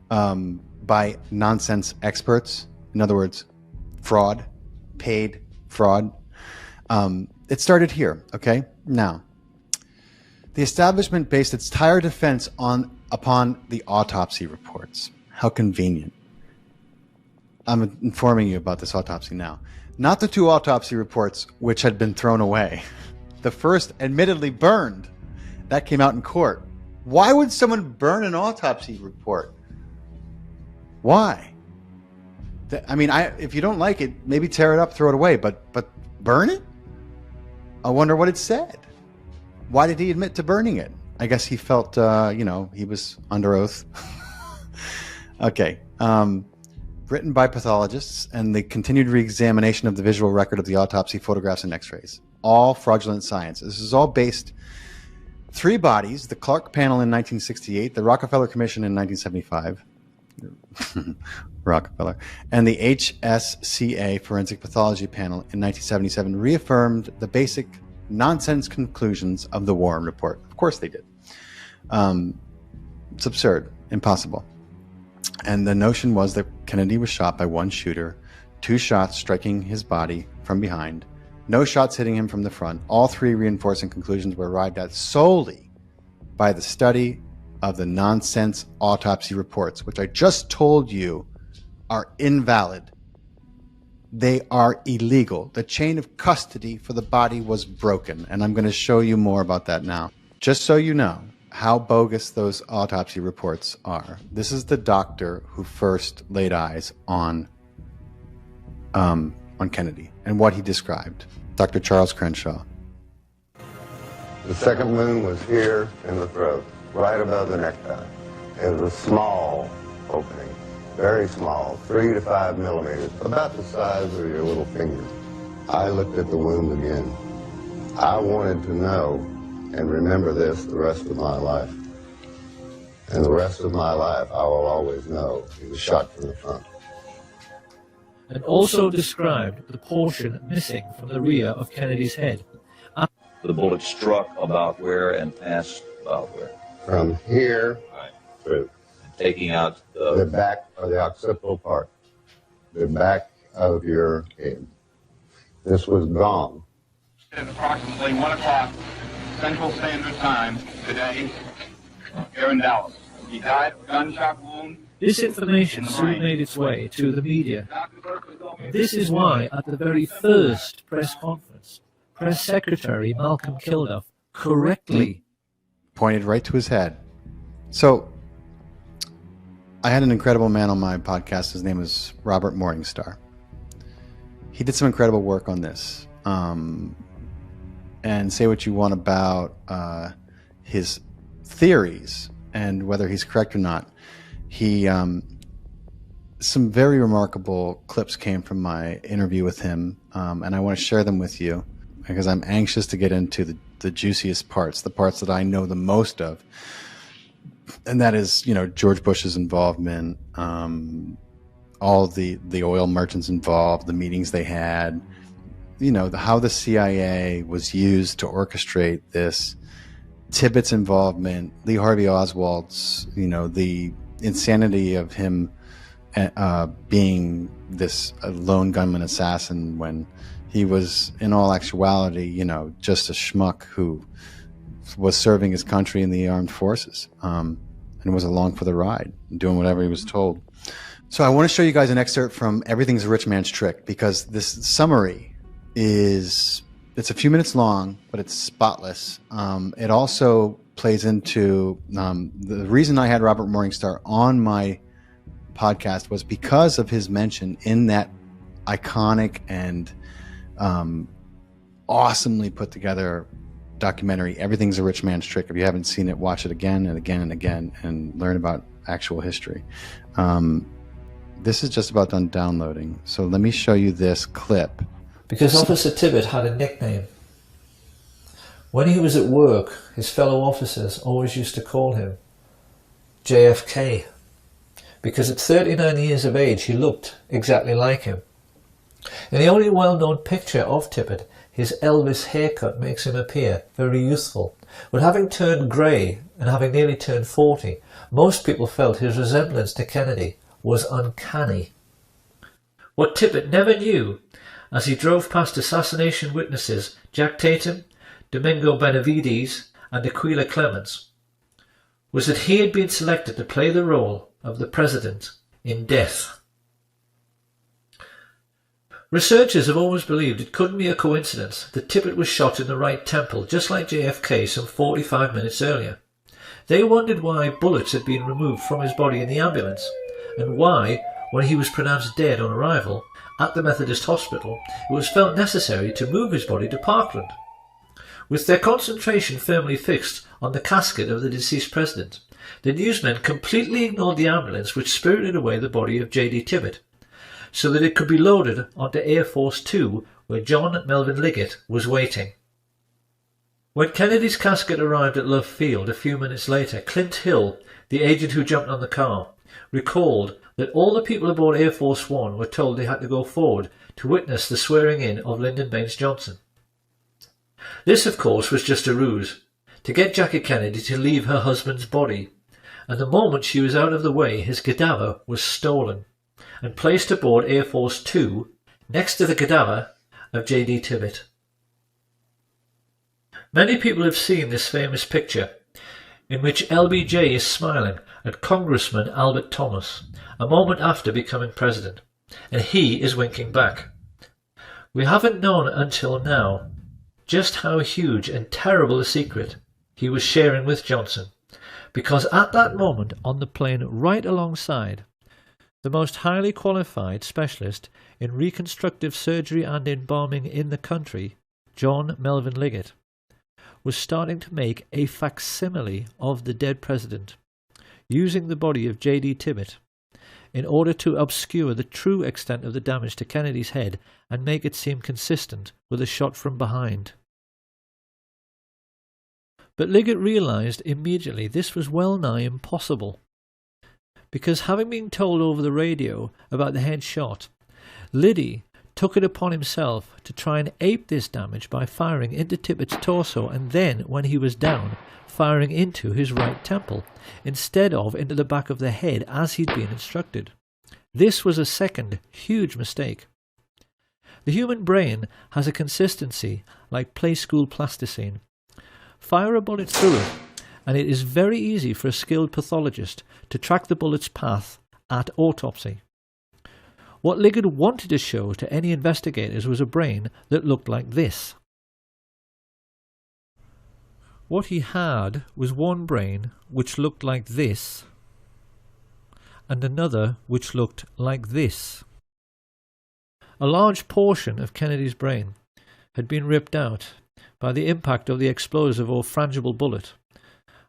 by nonsense experts. In other words, fraud, paid fraud. It started here, okay? Now, The establishment based its entire defense upon the autopsy reports. How convenient. I'm informing you about this autopsy now. Not the two autopsy reports which had been thrown away. The first, admittedly burned. That came out in court. Why would someone burn an autopsy report? Why? I mean, if you don't like it, maybe tear it up, throw it away, but burn it? I wonder what it said. Why did he admit to burning it? I guess he felt, he was under oath. Okay. Written by pathologists and the continued re-examination of the visual record of the autopsy photographs and x-rays. All fraudulent science. This is all based... 3 bodies, the Clark panel in 1968, the Rockefeller Commission in 1975, Rockefeller, and the HSCA Forensic Pathology Panel in 1977 reaffirmed the basic nonsense conclusions of the Warren Report. Of course they did. It's absurd, impossible. And the notion was that Kennedy was shot by one shooter, 2 shots striking his body from behind, no shots hitting him from the front. All 3 reinforcing conclusions were arrived at solely by the study of the nonsense autopsy reports, which I just told you are invalid. They are illegal. The chain of custody for the body was broken, and I'm going to show you more about that now. Just so you know how bogus those autopsy reports are. This is the doctor who first laid eyes on Kennedy and what he described. Dr. Charles Crenshaw. The second wound was here in the throat, right above the necktie. It was a small opening, very small, 3 to 5 millimeters, about the size of your little finger. I looked at the wound again. I wanted to know and remember this the rest of my life. And the rest of my life, I will always know he was shot from the front. And also described the portion missing from the rear of Kennedy's head. The bullet struck about where and passed about where? From here through. Taking out the back of the occipital part. The back of your head. This was gone. It's approximately 1 o'clock Central Standard Time today here in Dallas. He died of a gunshot wound. This information soon made its way to the media. This is why, at the very first press conference, Press Secretary Malcolm Kilduff correctly pointed right to his head. So, I had an incredible man on my podcast. His name is Robert Morningstar. He did some incredible work on this. And say what you want about his theories and whether he's correct or not. He, some very remarkable clips came from my interview with him, and I want to share them with you because I'm anxious to get into the juiciest parts, the parts that I know the most of, and that is, George Bush's involvement, all the oil merchants involved, the meetings they had, how the CIA was used to orchestrate this, Tibbet's involvement, Lee Harvey Oswald's, the insanity of him being this lone gunman assassin when he was, in all actuality, just a schmuck who was serving his country in the armed forces and was along for the ride, doing whatever he was told. So I want to show you guys an excerpt from Everything's a Rich Man's Trick, because this summary it's a few minutes long, but it's spotless. It also plays into the reason I had Robert Morningstar on my podcast was because of his mention in that iconic and awesomely put together documentary, Everything's a Rich Man's Trick. If you haven't seen it, watch it again and again and again and learn about actual history. This is just about done downloading. So let me show you this clip. Because Officer Tibbet had a nickname. When he was at work, his fellow officers always used to call him JFK, because at 39 years of age he looked exactly like him. In the only well-known picture of Tibbet, his Elvis haircut makes him appear very youthful. But having turned grey and having nearly turned 40, most people felt his resemblance to Kennedy was uncanny. What Tibbet never knew, as he drove past assassination witnesses Jack Tatum, Domingo Benavides and Aquila Clemens was that he had been selected to play the role of the president in death. Researchers have always believed it couldn't be a coincidence that Tippit was shot in the right temple, just like JFK some 45 minutes earlier. They wondered why bullets had been removed from his body in the ambulance, and why, when he was pronounced dead on arrival at the Methodist Hospital, it was felt necessary to move his body to Parkland. With their concentration firmly fixed on the casket of the deceased president, the newsmen completely ignored the ambulance which spirited away the body of J.D. Tippit, so that it could be loaded onto Air Force 2, where John Melvin Liggett was waiting. When Kennedy's casket arrived at Love Field a few minutes later, Clint Hill, the agent who jumped on the car, recalled that all the people aboard Air Force 1 were told they had to go forward to witness the swearing-in of Lyndon Baines Johnson. This, of course, was just a ruse, to get Jackie Kennedy to leave her husband's body, and the moment she was out of the way, his cadaver was stolen and placed aboard Air Force 2 next to the cadaver of J.D. Tippit. Many people have seen this famous picture in which LBJ is smiling at Congressman Albert Thomas a moment after becoming president, and he is winking back. We haven't known until now just how huge and terrible a secret he was sharing with Johnson, because at that moment on the plane right alongside, the most highly qualified specialist in reconstructive surgery and embalming in the country, John Melvin Liggett, was starting to make a facsimile of the dead president, using the body of J.D. Tippit in order to obscure the true extent of the damage to Kennedy's head and make it seem consistent with a shot from behind. But Liggett realized immediately this was well nigh impossible, because having been told over the radio about the head shot, Liddy took it upon himself to try and ape this damage by firing into Tippit's torso and then, when he was down, firing into his right temple, instead of into the back of the head as he'd been instructed. This was a second huge mistake. The human brain has a consistency like play school plasticine. Fire a bullet through it, and it is very easy for a skilled pathologist to track the bullet's path at autopsy. What Liggett wanted to show to any investigators was a brain that looked like this. What he had was one brain which looked like this, and another which looked like this. A large portion of Kennedy's brain had been ripped out by the impact of the explosive or frangible bullet,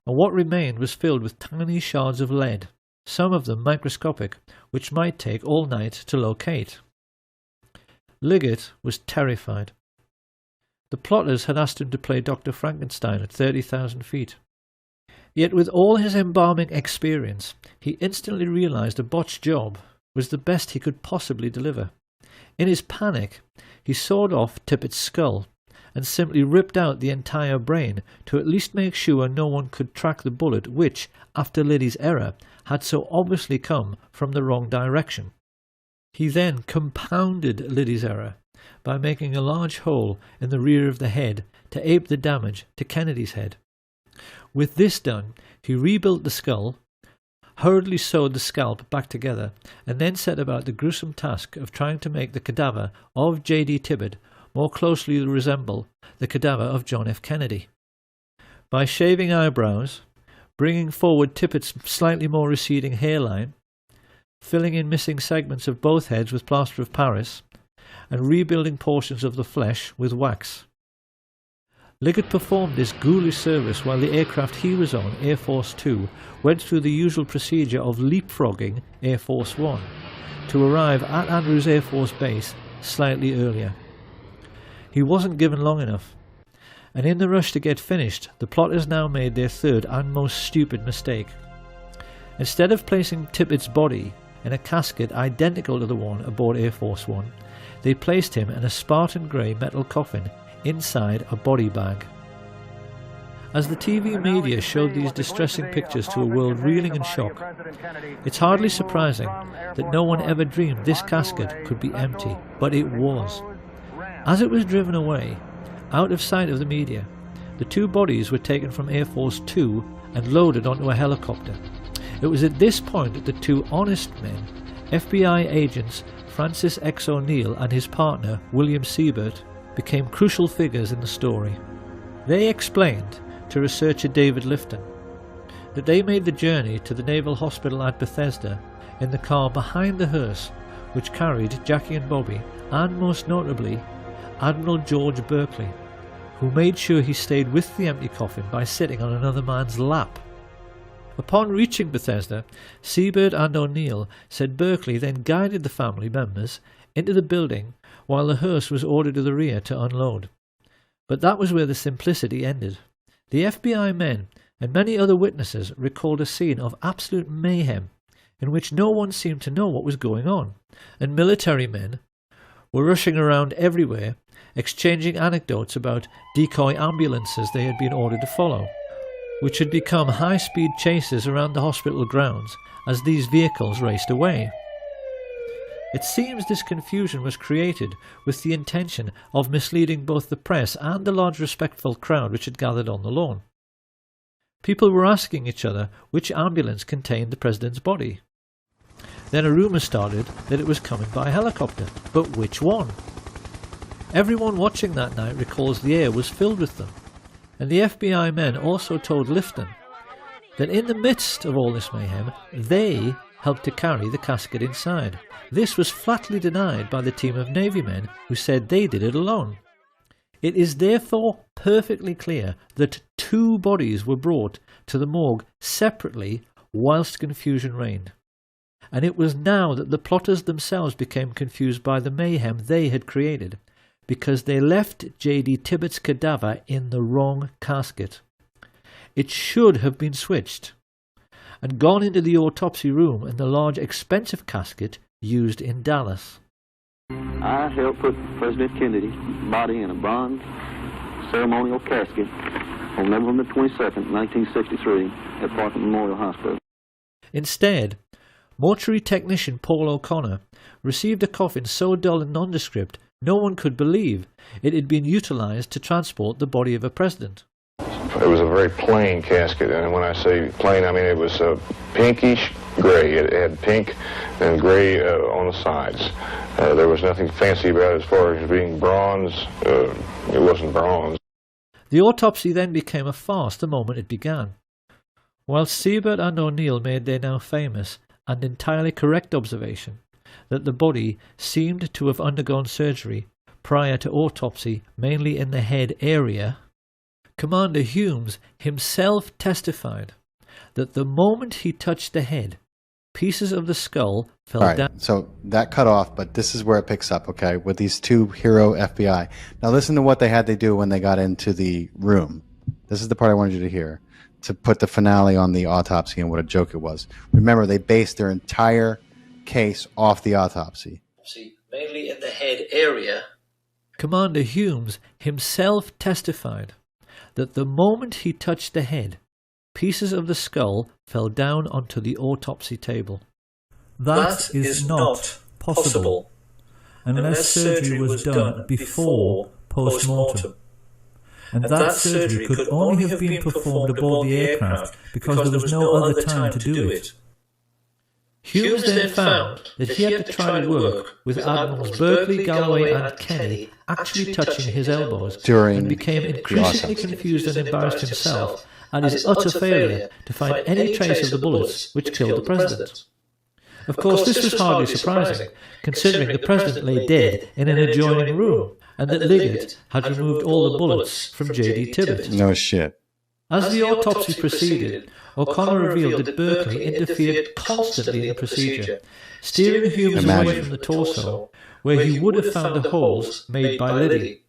and what remained was filled with tiny shards of lead, some of them microscopic, which might take all night to locate. Liggett was terrified. The plotters had asked him to play Dr. Frankenstein at 30,000 feet. Yet with all his embalming experience, he instantly realized a botched job was the best he could possibly deliver. In his panic, he sawed off Tippit's skull and simply ripped out the entire brain to at least make sure no one could track the bullet which, after Liddy's error, had so obviously come from the wrong direction. He then compounded Liddy's error by making a large hole in the rear of the head to ape the damage to Kennedy's head. With this done, he rebuilt the skull, hurriedly sewed the scalp back together, and then set about the gruesome task of trying to make the cadaver of J.D. Tippit more closely resemble the cadaver of John F. Kennedy. By shaving eyebrows, bringing forward Tippit's slightly more receding hairline, filling in missing segments of both heads with plaster of Paris, and rebuilding portions of the flesh with wax. Liggett performed this ghoulish service while the aircraft he was on, Air Force 2, went through the usual procedure of leapfrogging Air Force 1 to arrive at Andrews Air Force Base slightly earlier. He wasn't given long enough, and in the rush to get finished, the plotters now made their third and most stupid mistake. Instead of placing Tippit's body in a casket identical to the one aboard Air Force 1, they placed him in a Spartan grey metal coffin inside a body bag. As the TV media showed these distressing pictures to a world reeling in shock, it's hardly surprising that no one ever dreamed this casket could be empty, but it was. As it was driven away, out of sight of the media, the two bodies were taken from Air Force 2 and loaded onto a helicopter. It was at this point that the two honest men, FBI agents Francis X. O'Neill and his partner William Siebert, became crucial figures in the story. They explained to researcher David Lifton that they made the journey to the Naval Hospital at Bethesda in the car behind the hearse which carried Jackie and Bobby, and most notably Admiral George Berkeley, who made sure he stayed with the empty coffin by sitting on another man's lap. Upon reaching Bethesda, Siebert and O'Neill said Berkeley then guided the family members into the building while the hearse was ordered to the rear to unload. But that was where the simplicity ended. The FBI men and many other witnesses recalled a scene of absolute mayhem in which no one seemed to know what was going on, and military men were rushing around everywhere, exchanging anecdotes about decoy ambulances they had been ordered to follow, which had become high-speed chases around the hospital grounds as these vehicles raced away. It seems this confusion was created with the intention of misleading both the press and the large respectful crowd which had gathered on the lawn. People were asking each other which ambulance contained the president's body. Then a rumour started that it was coming by helicopter, but which one? Everyone watching that night recalls the air was filled with them, and the FBI men also told Lifton that in the midst of all this mayhem, they helped to carry the casket inside. This was flatly denied by the team of Navy men who said they did it alone. It is therefore perfectly clear that two bodies were brought to the morgue separately whilst confusion reigned. And it was now that the plotters themselves became confused by the mayhem they had created, because they left J.D. Tibbetts' cadaver in the wrong casket. It should have been switched and gone into the autopsy room in the large expensive casket used in Dallas. I helped put President Kennedy's body in a bronze ceremonial casket on November 22nd, 1963 at Parkland Memorial Hospital. Instead, mortuary technician Paul O'Connor received a coffin so dull and nondescript no one could believe it had been utilized to transport the body of a president. It was a very plain casket, and when I say plain, I mean it was pinkish gray. It had pink and gray on the sides. There was nothing fancy about it as far as being bronze. It wasn't bronze. The autopsy then became a farce the moment it began. While Siebert and O'Neill made their now famous and entirely correct observation that the body seemed to have undergone surgery prior to autopsy mainly in the head area, Commander Humes himself testified that the moment he touched the head, pieces of the skull fell down. So that cut off, but this is where it picks up, okay, with these two hero FBI. Now listen to what they had to do when they got into the room. This is the part I wanted you to hear, to put the finale on the autopsy and what a joke it was. Remember, they based their entire case off the autopsy. Mainly in the head area. Commander Humes himself testified that the moment he touched the head, pieces of the skull fell down onto the autopsy table. That is not possible unless surgery was done before post-mortem. And that surgery could only have been performed aboard the aircraft because there was no other time to do it. Humes then found that he had to try to work with Admirals Berkeley, Galloway and Kennedy actually touching his elbows and became increasingly confused and embarrassed himself at his utter failure to find any trace of the bullets which killed the president. Of course, this was hardly surprising, considering the president lay dead in an adjoining room and that Liggett had removed all the bullets from J.D. Tibbett. No shit. As the autopsy proceeded, O'Connor revealed that Berkeley interfered constantly in the procedure, steering Humes away from the torso, where he would have found the holes made by Liddy.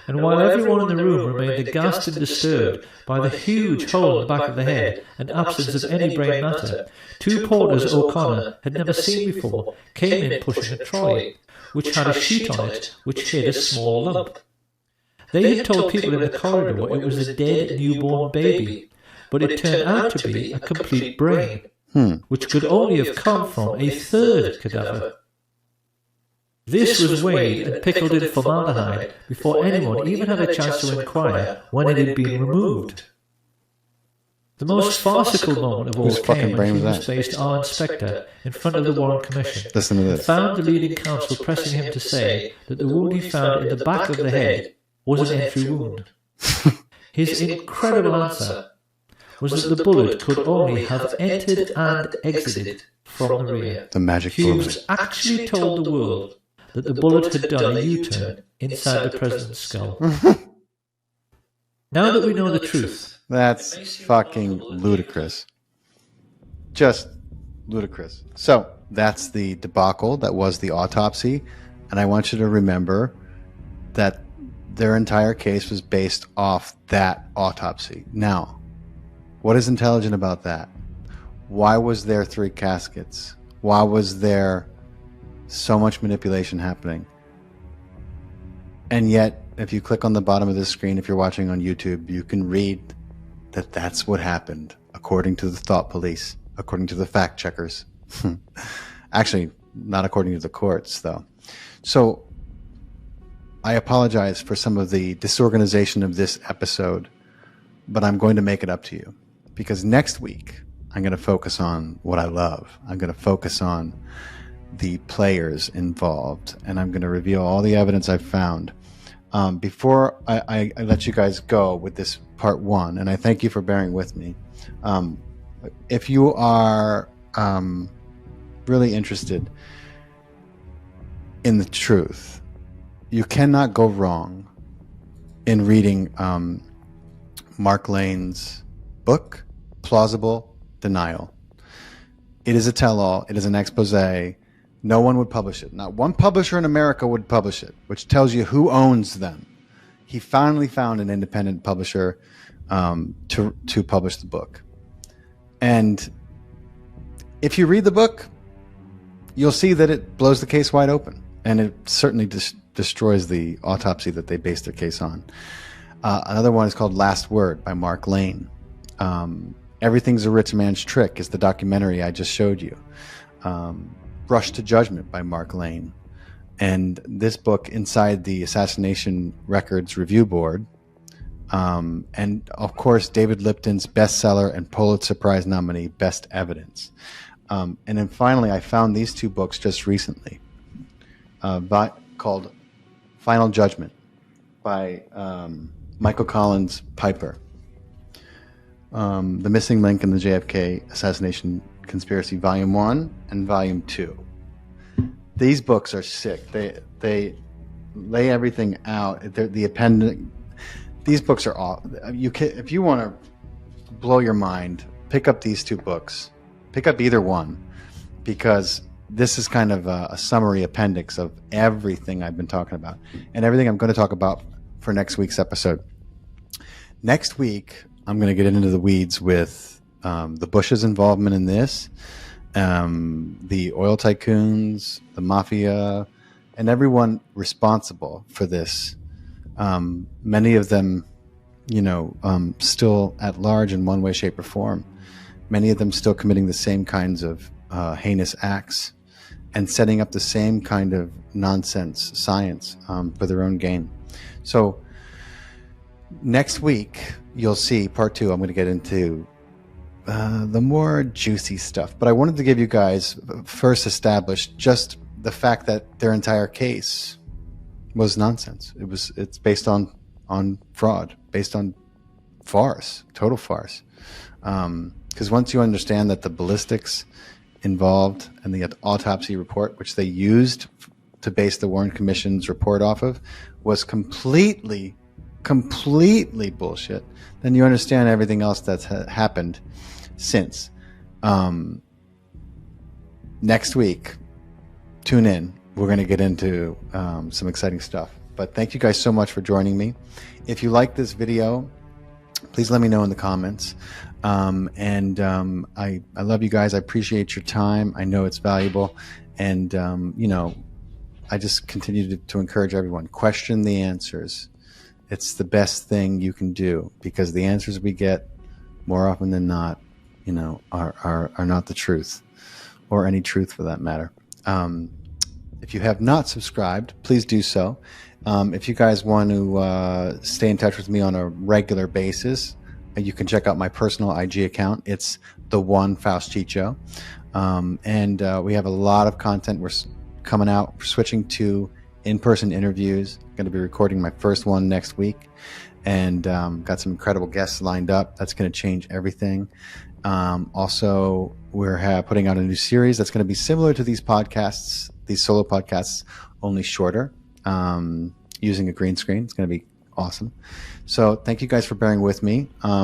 And while everyone in the room remained aghast and disturbed by the huge hole in the back of the head and absence of any brain matter, two porters O'Connor had never seen before came in pushing a trolley, which had a sheet on it which hid a small lump. They had told people in the corridor it was a dead newborn baby, but it turned out to be a complete brain, which could only have come from a third cadaver. This was weighed and pickled in formaldehyde before anyone even had a chance to inquire when it had been removed. The most farcical moment of all came when Hughes faced our inspector in front of the Warren Commission and found the leading counsel pressing him to say that the wound he found in the back of the head was an entry wound. His incredible answer was that the bullet could only have entered and exited from the rear. The magic Hughes actually told the world that the bullet had done a U-turn inside the president's skull. Now that we know the truth... That's fucking ludicrous. Just ludicrous. So, that's the debacle. That was the autopsy. And I want you to remember that their entire case was based off that autopsy. Now, what is intelligent about that? Why was there 3 caskets? Why was there so much manipulation happening? And yet, if you click on the bottom of this screen, if you're watching on YouTube, you can read that that's what happened, according to the thought police, according to the fact checkers. Actually, not according to the courts, though. So, I apologize for some of the disorganization of this episode, but I'm going to make it up to you. Because next week, I'm going to focus on what I love. I'm going to focus on the players involved, and I'm going to reveal all the evidence I've found. Before I let you guys go with this part 1, and I thank you for bearing with me, if you are really interested in the truth, you cannot go wrong in reading Mark Lane's book, Plausible Denial. It is a tell-all. It is an expose. No one would publish it. Not one publisher in America would publish it, which tells you who owns them. He finally found an independent publisher to publish the book. And if you read the book, you'll see that it blows the case wide open. And it certainly destroys the autopsy that they based their case on. Another one is called Last Word by Mark Lane. Everything's a Rich Man's Trick is the documentary I just showed you. Rush to Judgment by Mark Lane. And this book, Inside the Assassination Records Review Board. And, of course, David Lipton's bestseller and Pulitzer Prize nominee, Best Evidence. And then finally, I found these 2 books just recently called Final Judgment by Michael Collins Piper. The Missing Link in the JFK Assassination Conspiracy, Volume 1 and Volume 2. These books are sick. They lay everything out. The appendix. These books are all. If you want to blow your mind, pick up these 2 books. Pick up either one, because this is kind of a summary appendix of everything I've been talking about and everything I'm going to talk about for next week's episode. Next week, I'm going to get into the weeds with the Bush's involvement in this, the oil tycoons, the mafia, and everyone responsible for this. Many of them, still at large in one way, shape, or form. Many of them still committing the same kinds of heinous acts and setting up the same kind of nonsense science for their own gain. So next week, you'll see part 2. I'm going to get into the more juicy stuff. But I wanted to give you guys first established just the fact that their entire case was nonsense. It's based on fraud, based on farce, total farce. Because once you understand that the ballistics involved and the autopsy report, which they used to base the Warren Commission's report off of, was completely bullshit, then you understand everything else that's happened since. Next week, tune in. We're going to get into some exciting stuff. But thank you guys so much for joining me. If you like this video, please let me know in the comments. I love you guys. I appreciate your time. I know it's valuable. And, I just continue to encourage everyone. Question the answers. It's the best thing you can do, because the answers we get more often than not, are not the truth, or any truth for that matter. If you have not subscribed, please do so. If you guys want to stay in touch with me on a regular basis, you can check out my personal IG account. It's the one Faust Checho. And we have a lot of content. We're coming out. We're switching to in-person interviews. Going to be recording my first one next week. And got some incredible guests lined up. That's going to change everything. Also, we're putting out a new series that's going to be similar to these podcasts, these solo podcasts, only shorter, using a green screen. It's going to be awesome. So thank you guys for bearing with me. I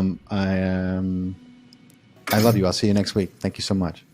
love you. I'll see you next week. Thank you so much.